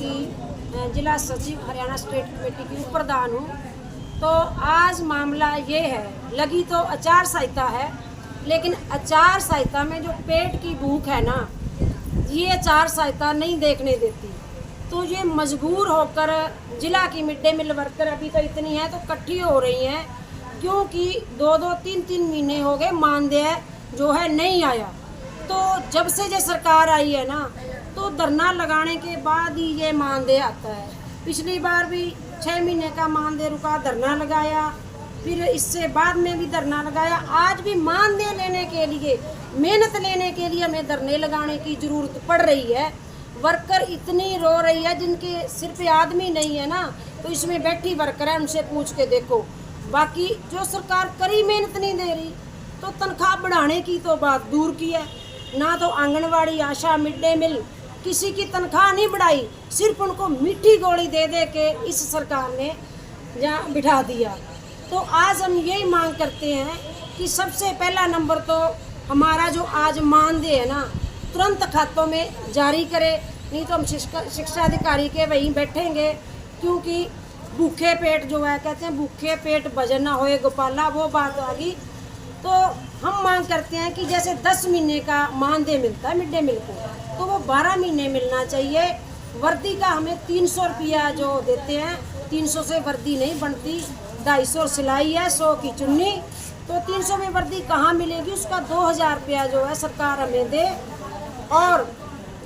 की जिला सचिव हरियाणा स्टेट कमेटी की उप प्रधान हूँ। तो आज मामला ये है, लगी तो आचार संहिता है, लेकिन आचार संहिता में जो पेट की भूख है ना, ये आचार संहिता नहीं देखने देती। तो ये मजबूर होकर जिला की मिड डे मील वर्कर अभी तो इतनी है तो इकट्ठी हो रही हैं, क्योंकि 2-2, 3-3 महीने हो गए मानदेय जो है नहीं आया। तो जब से ये सरकार आई है ना, तो धरना लगाने के बाद ही ये मानदेय आता है। पिछली बार भी 6 महीने का मानदेय रुका, धरना लगाया, फिर इससे बाद में भी धरना लगाया। आज भी मानदेय लेने के लिए, मेहनत लेने के लिए हमें धरने लगाने की ज़रूरत पड़ रही है। वर्कर इतनी रो रही है, जिनके सिर पे आदमी नहीं है ना, तो इसमें बैठी वर्कर है, उनसे पूछ के देखो। बाकी जो सरकार करी मेहनत नहीं दे रही, तो तनख्वाह बढ़ाने की तो बात दूर की है। ना तो आंगनवाड़ी, आशा, मिड डे मील किसी की तनख्वाह नहीं बढ़ाई, सिर्फ उनको मीठी गोली दे दे के इस सरकार ने जहाँ बिठा दिया। तो आज हम यही मांग करते हैं कि सबसे पहला नंबर तो हमारा जो आज मानदेय है ना, तुरंत खातों में जारी करे, नहीं तो हम शिक्षा अधिकारी के वहीं बैठेंगे। क्योंकि भूखे पेट जो है, कहते हैं भूखे पेट भजन ना होए गोपाला, वो बात आ गई। तो हम मांग करते हैं कि जैसे 10 महीने का मानदेय मिलता है मिड डे मील को, तो वो 12 महीने मिलना चाहिए। वर्दी का हमें 300 रुपया जो देते हैं, 300 से वर्दी नहीं बनती, 250 सिलाई है, 100 की चुन्नी, तो 300 में वर्दी कहाँ मिलेगी? उसका 2000 रुपया जो है सरकार हमें दे। और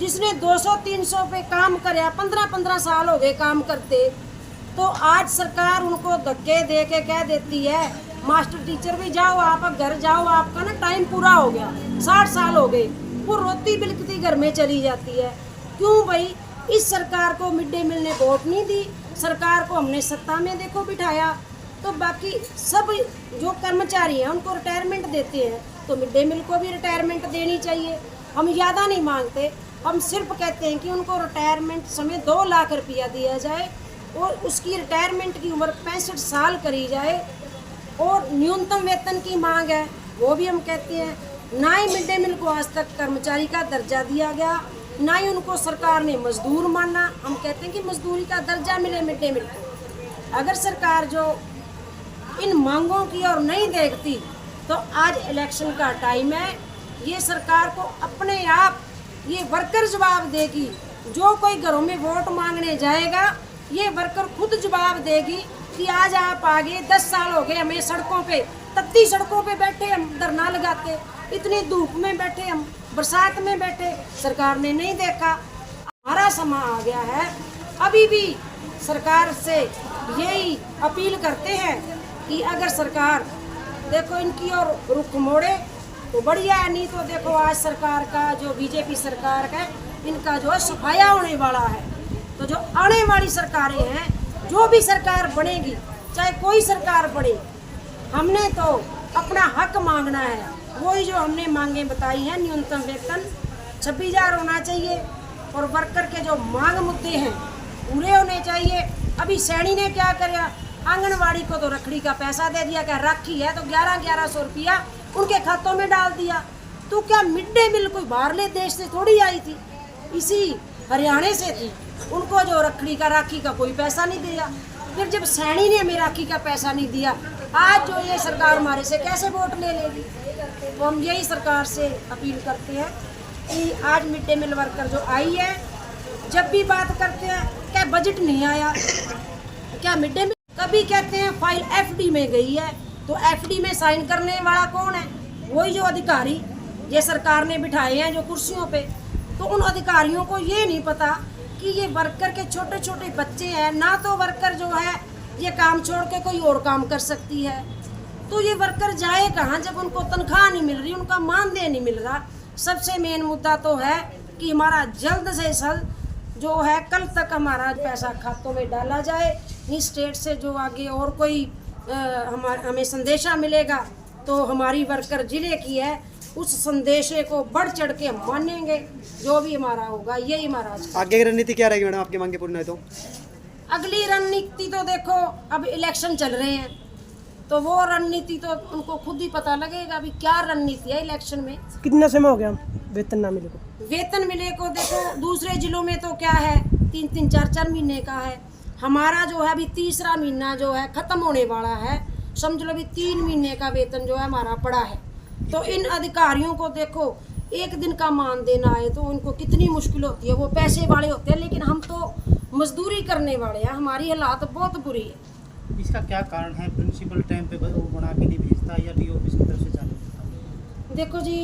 जिसने 200-300 पे काम कराया, 15-15 साल हो गए काम करते, तो आज सरकार उनको धक्के दे के कह देती है, मास्टर टीचर भी जाओ, आप घर जाओ, आपका ना टाइम पूरा हो गया, 60 साल हो गए। वो रोती बिलकती घर में चली जाती है। क्यों भाई? इस सरकार को मिड डे मील ने वोट नहीं दी, सरकार को हमने सत्ता में देखो बिठाया। तो बाकी सब जो कर्मचारी हैं उनको रिटायरमेंट देते हैं, तो मिड डे मील को भी रिटायरमेंट देनी चाहिए। हम ज़्यादा नहीं मांगते, हम सिर्फ कहते हैं कि उनको रिटायरमेंट समय 2 लाख रुपया दिया जाए और उसकी रिटायरमेंट की उम्र 65 साल करी जाए। और न्यूनतम वेतन की मांग है, वो भी हम कहते हैं। ना ही मिड डे मील को आज तक कर्मचारी का दर्जा दिया गया, ना ही उनको सरकार ने मजदूर माना। हम कहते हैं कि मजदूरी का दर्जा मिले मिड डे मील को। अगर सरकार जो इन मांगों की और नहीं देखती, तो आज इलेक्शन का टाइम है, ये सरकार को अपने आप ये वर्कर जवाब देगी। जो कोई घरों में वोट मांगने जाएगा, ये वर्कर खुद जवाब देगी कि आज आप आगे 10 साल हो गए हमें सड़कों पे, तत्ती सड़कों पे बैठे हम धरना लगाते, इतनी धूप में बैठे हम, बरसात में बैठे, सरकार ने नहीं देखा। हमारा समय आ गया है। अभी भी सरकार से यही अपील करते हैं कि अगर सरकार देखो इनकी और रुख मोड़े तो बढ़िया है, नहीं तो देखो आज सरकार का जो बीजेपी सरकार है, इनका जो है सफाया होने वाला है। तो जो आने वाली सरकारें हैं, जो भी सरकार बनेगी, चाहे कोई सरकार बने, हमने तो अपना हक मांगना है। वही जो हमने मांगे बताई हैं, न्यूनतम वेतन 26,000 होना चाहिए और वर्कर के जो मांग मुद्दे हैं पूरे होने चाहिए। अभी सैनी ने क्या किया? आंगनवाड़ी को तो रखड़ी का पैसा दे दिया, क्या राखी है तो 1100 रुपया उनके खातों में डाल दिया। तो क्या मिड डे मील कोई बाहरले देश से थोड़ी आई थी, इसी हरियाणा से थी। उनको जो रखड़ी का, राखी का कोई पैसा नहीं दिया। फिर जब सैनी ने हमें राखी का पैसा नहीं दिया, आज जो ये सरकार हमारे से कैसे वोट ले लेगी? तो हम यही सरकार से अपील करते हैं कि आज मिड डे मील वर्कर जो आई है, जब भी बात करते हैं क्या बजट नहीं आया, क्या मिड डे मील, कभी कहते हैं फाइल FD में गई है, तो FD में साइन करने वाला कौन है? वही जो अधिकारी ये सरकार ने बिठाए हैं जो कुर्सियों पे। तो उन अधिकारियों को ये नहीं पता कि ये वर्कर के छोटे छोटे बच्चे हैं, ना तो वर्कर जो है ये काम छोड़ के कोई और काम कर सकती है। तो ये वर्कर जाए कहाँ जब उनको तनख्वाह नहीं मिल रही, उनका मानदेय नहीं मिल रहा। सबसे मेन मुद्दा तो है कि हमारा जल्द से जल्द जो है कल तक हमारा पैसा खातों में डाला जाए। इस स्टेट से जो आगे और कोई हमें संदेशा मिलेगा तो हमारी वर्कर जिले की है, उस संदेशे को बढ़ चढ़ के हम मानेंगे। जो भी हमारा होगा, यही हमारा आगे की रणनीति क्या रहेगी मैडम आपकी मांगे पूर्ण है तो? अगली रणनीति तो देखो, अब इलेक्शन चल रहे हैं, तो वो रणनीति तो उनको खुद ही पता लगेगा अभी क्या रणनीति है इलेक्शन में। कितना समय हो गया वेतन ना मिले को? वेतन मिले को देखो दूसरे जिलों में तो क्या है 3-3, 4-4 महीने का है। हमारा जो है अभी तीसरा महीना जो है ख़त्म होने वाला है, समझ लो अभी 3 महीने का वेतन जो है हमारा पड़ा है। तो इन अधिकारियों को देखो, एक दिन का मान देना है तो उनको कितनी मुश्किल होती है। वो पैसे वाले होते हैं लेकिन हम तो मजदूरी करने वाले हैं, हमारी हालात बहुत बुरी है। इसका क्या कारण है? प्रिंसिपल टाइम पे वो बना के नहीं भेजता या डी ऑफिस की तरफ से चालू होता? देखो जी,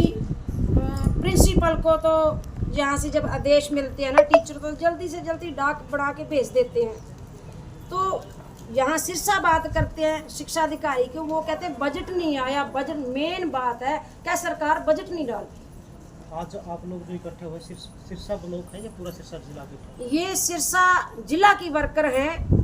प्रिंसिपल को तो यहाँ से जब आदेश मिलते हैं ना, टीचर तो जल्दी से जल्दी डाक बढ़ा के भेज देते हैं। तो यहाँ सिरसा बात करते हैं शिक्षा अधिकारी के, वो कहते हैं बजट नहीं आया। बजट मेन बात है, क्या सरकार बजट नहीं डालती। आज आप लोग जो इकट्ठे हुए सिरसा ब्लॉक है या पूरा सिरसा जिला के? ये सिरसा जिला की वर्कर हैं